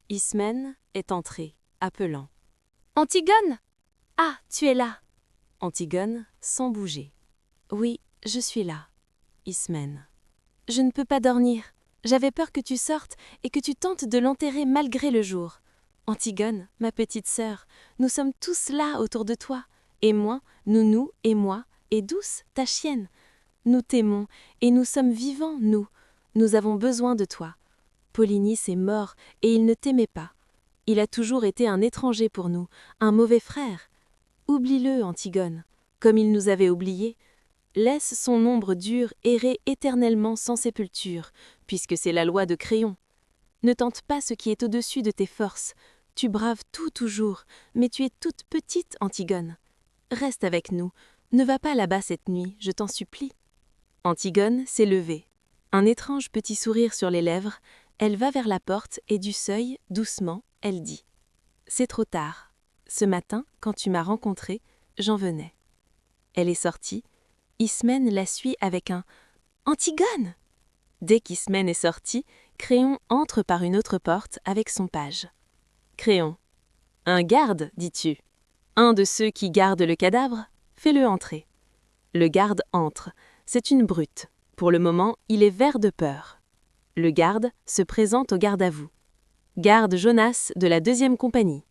Ismène est entrée, appelant. Antigone! Ah, tu es là. Antigone, sans bouger. Oui, je suis là. Ismène. Je ne peux pas dormir. J'avais peur que tu sortes et que tu tentes de l'enterrer malgré le jour. Antigone, ma petite sœur, nous sommes tous là autour de toi. Et moi, Nounou et moi, et Douce, ta chienne. Nous t'aimons et nous sommes vivants, nous. Nous avons besoin de toi. Polynice est mort et il ne t'aimait pas. Il a toujours été un étranger pour nous, un mauvais frère. Oublie-le, Antigone, comme il nous avait oubliés. Laisse son ombre dure errer éternellement sans sépulture, puisque c'est la loi de Créon. Ne tente pas ce qui est au-dessus de tes forces. Tu braves tout toujours, mais tu es toute petite, Antigone. Reste avec nous, ne va pas là-bas cette nuit, je t'en supplie. Antigone s'est levée. Un étrange petit sourire sur les lèvres, elle va vers la porte et du seuil, doucement, elle dit « C'est trop tard. Ce matin, quand tu m'as rencontrée, j'en venais. » Elle est sortie. Ismène la suit avec un « Antigone !» Dès qu'Ismène est sortie, Créon entre par une autre porte avec son page. Créon. Un garde, dis-tu? Un de ceux qui gardent le cadavre? Fais-le entrer. Le garde entre. C'est une brute. Pour le moment, il est vert de peur. Le garde se présente au garde à vous. Garde Jonas de la 2e compagnie.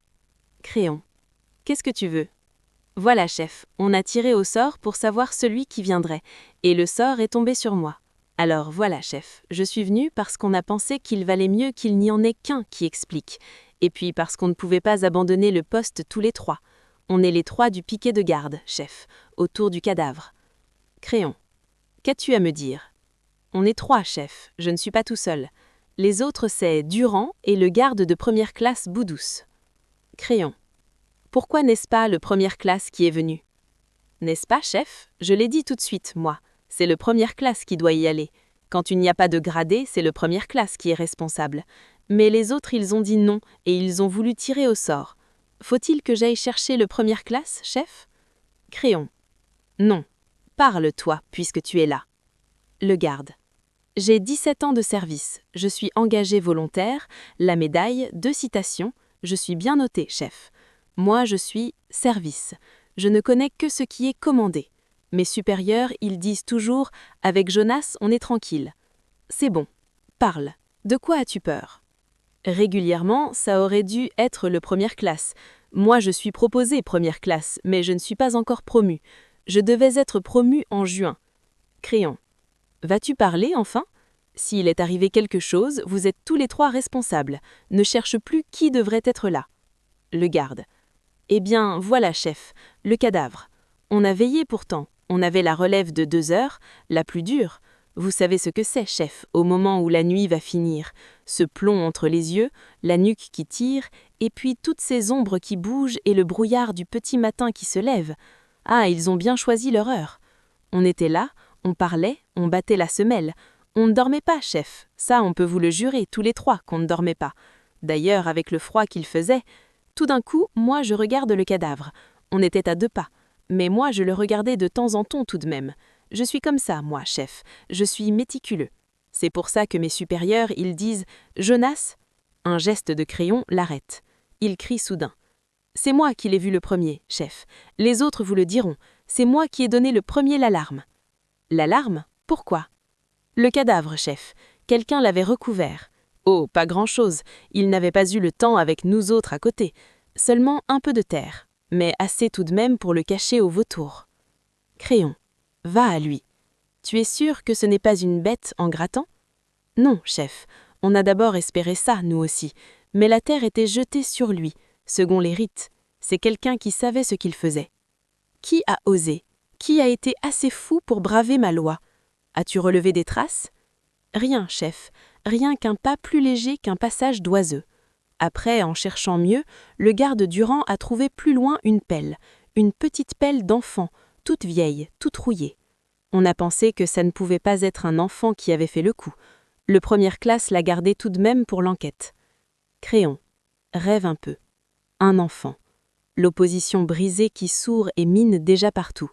Créon. Qu'est-ce que tu veux? Voilà, chef, on a tiré au sort pour savoir celui qui viendrait, et le sort est tombé sur moi. Alors voilà, chef, je suis venu parce qu'on a pensé qu'il valait mieux qu'il n'y en ait qu'un qui explique, et puis parce qu'on ne pouvait pas abandonner le poste tous les 3. On est les 3 du piquet de garde, chef, autour du cadavre. Créon. Qu'as-tu à me dire? On est 3, chef, je ne suis pas tout seul. Les autres, c'est Durand et le garde de première classe Boudouce. Créon. Pourquoi n'est-ce pas le première classe qui est venu? N'est-ce pas, chef? Je l'ai dit tout de suite, moi. C'est le première classe qui doit y aller. Quand il n'y a pas de gradé, c'est le première classe qui est responsable. Mais les autres, ils ont dit non, et ils ont voulu tirer au sort. Faut-il que j'aille chercher le première classe, chef? Créon. Non. Parle, toi, puisque tu es là. Le garde. J'ai 17 ans de service. Je suis engagé volontaire. La médaille, 2 citations. Je suis bien noté, chef. Moi, je suis service. Je ne connais que ce qui est commandé. Mes supérieurs, ils disent toujours « Avec Jonas, on est tranquille ». C'est bon. Parle. De quoi as-tu peur? Régulièrement, ça aurait dû être le première classe. Moi, je suis proposé première classe, mais je ne suis pas encore promu. Je devais être promu en juin. Créon. Vas-tu parler, enfin? S'il est arrivé quelque chose, vous êtes tous les 3 responsables. Ne cherche plus qui devrait être là. Le garde. Eh bien, voilà, chef, le cadavre. On a veillé pourtant. On avait la relève de 2 heures, la plus dure. Vous savez ce que c'est, chef, au moment où la nuit va finir. Ce plomb entre les yeux, la nuque qui tire, et puis toutes ces ombres qui bougent et le brouillard du petit matin qui se lève. Ah, ils ont bien choisi leur heure. On était là, on parlait, on battait la semelle. On ne dormait pas, chef. Ça, on peut vous le jurer, tous les 3, qu'on ne dormait pas. D'ailleurs, avec le froid qu'il faisait, tout d'un coup, moi, je regarde le cadavre. On était à 2 pas. Mais moi, je le regardais de temps en temps tout de même. Je suis comme ça, moi, chef. Je suis méticuleux. C'est pour ça que mes supérieurs, ils disent « Jonas !» Un geste de Créon l'arrête. Il crie soudain. « C'est moi qui l'ai vu le premier, chef. Les autres vous le diront. C'est moi qui ai donné le premier l'alarme. » L'alarme? Pourquoi? Le cadavre, chef. Quelqu'un l'avait recouvert. Oh, pas grand-chose. Il n'avait pas eu le temps avec nous autres à côté. Seulement un peu de terre. Mais assez tout de même pour le cacher au vautour. Créon. Va à lui. Tu es sûr que ce n'est pas une bête en grattant? Non, chef. On a d'abord espéré ça, nous aussi. Mais la terre était jetée sur lui, selon les rites. C'est quelqu'un qui savait ce qu'il faisait. Qui a osé? Qui a été assez fou pour braver ma loi? As-tu relevé des traces? Rien, chef. Rien qu'un pas plus léger qu'un passage d'oiseux. Après, en cherchant mieux, le garde Durand a trouvé plus loin une petite pelle d'enfant, toute vieille, toute rouillée. On a pensé que ça ne pouvait pas être un enfant qui avait fait le coup. Le première classe l'a gardé tout de même pour l'enquête. Créon. Rêve un peu. Un enfant. L'opposition brisée qui sourd et mine déjà partout.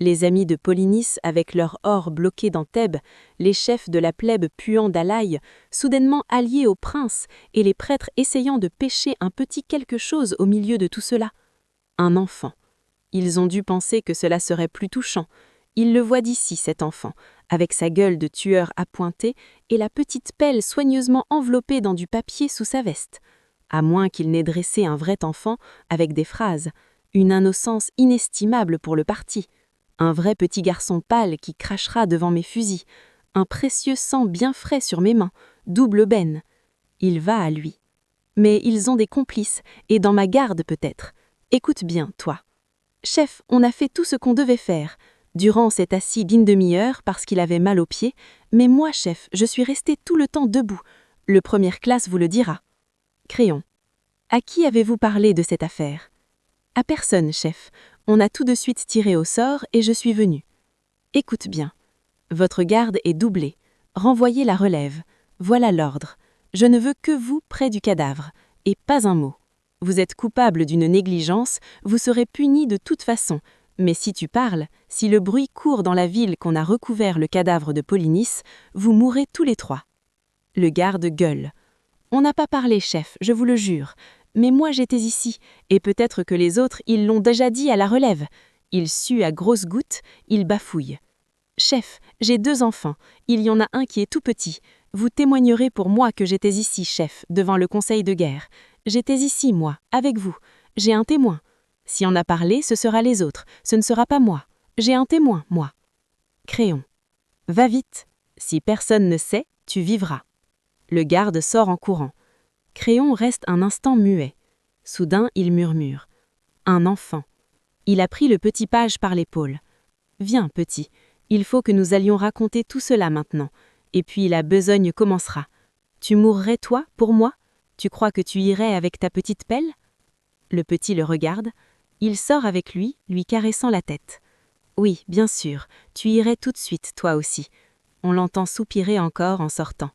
Les amis de Polynice avec leur or bloqué dans Thèbes, les chefs de la plèbe puant d'Alaï, soudainement alliés au prince, et les prêtres essayant de pêcher un petit quelque chose au milieu de tout cela. Un enfant. Ils ont dû penser que cela serait plus touchant. Ils le voient d'ici, cet enfant, avec sa gueule de tueur appointée et la petite pelle soigneusement enveloppée dans du papier sous sa veste. À moins qu'il n'ait dressé un vrai enfant avec des phrases, une innocence inestimable pour le parti. Un vrai petit garçon pâle qui crachera devant mes fusils, un précieux sang bien frais sur mes mains, double aubaine. Il va à lui. Mais ils ont des complices, et dans ma garde peut-être. Écoute bien, toi. Chef, on a fait tout ce qu'on devait faire. Durand s'est assis d'une demi-heure parce qu'il avait mal aux pieds, mais moi, chef, je suis resté tout le temps debout. Le première classe vous le dira. Crayon. À qui avez-vous parlé de cette affaire? À personne, chef. On a tout de suite tiré au sort et je suis venu. Écoute bien. Votre garde est doublée. Renvoyez la relève. Voilà l'ordre. Je ne veux que vous près du cadavre. Et pas un mot. Vous êtes coupable d'une négligence, vous serez puni de toute façon. Mais si tu parles, si le bruit court dans la ville qu'on a recouvert le cadavre de Polynice, vous mourrez tous les trois. Le garde gueule. On n'a pas parlé, chef, je vous le jure. Mais moi j'étais ici, et peut-être que les autres, ils l'ont déjà dit à la relève. Ils suent à grosses gouttes, ils bafouillent. Chef, j'ai 2 enfants, il y en a un qui est tout petit. Vous témoignerez pour moi que j'étais ici, chef, devant le conseil de guerre. J'étais ici, moi, avec vous. J'ai un témoin. Si on a parlé, ce sera les autres, ce ne sera pas moi. J'ai un témoin, moi. Crayon. Va vite. Si personne ne sait, tu vivras. Le garde sort en courant. Crayon reste un instant muet. Soudain, il murmure. Un enfant. Il a pris le petit page par l'épaule. Viens, petit, il faut que nous allions raconter tout cela maintenant, et puis la besogne commencera. Tu mourrais, toi, pour moi? Tu crois que tu irais avec ta petite pelle? Le petit le regarde. Il sort avec lui caressant la tête. Oui, bien sûr, tu irais tout de suite, toi aussi. On l'entend soupirer encore en sortant.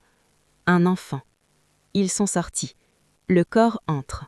Un enfant. Ils sont sortis. Le corps entre.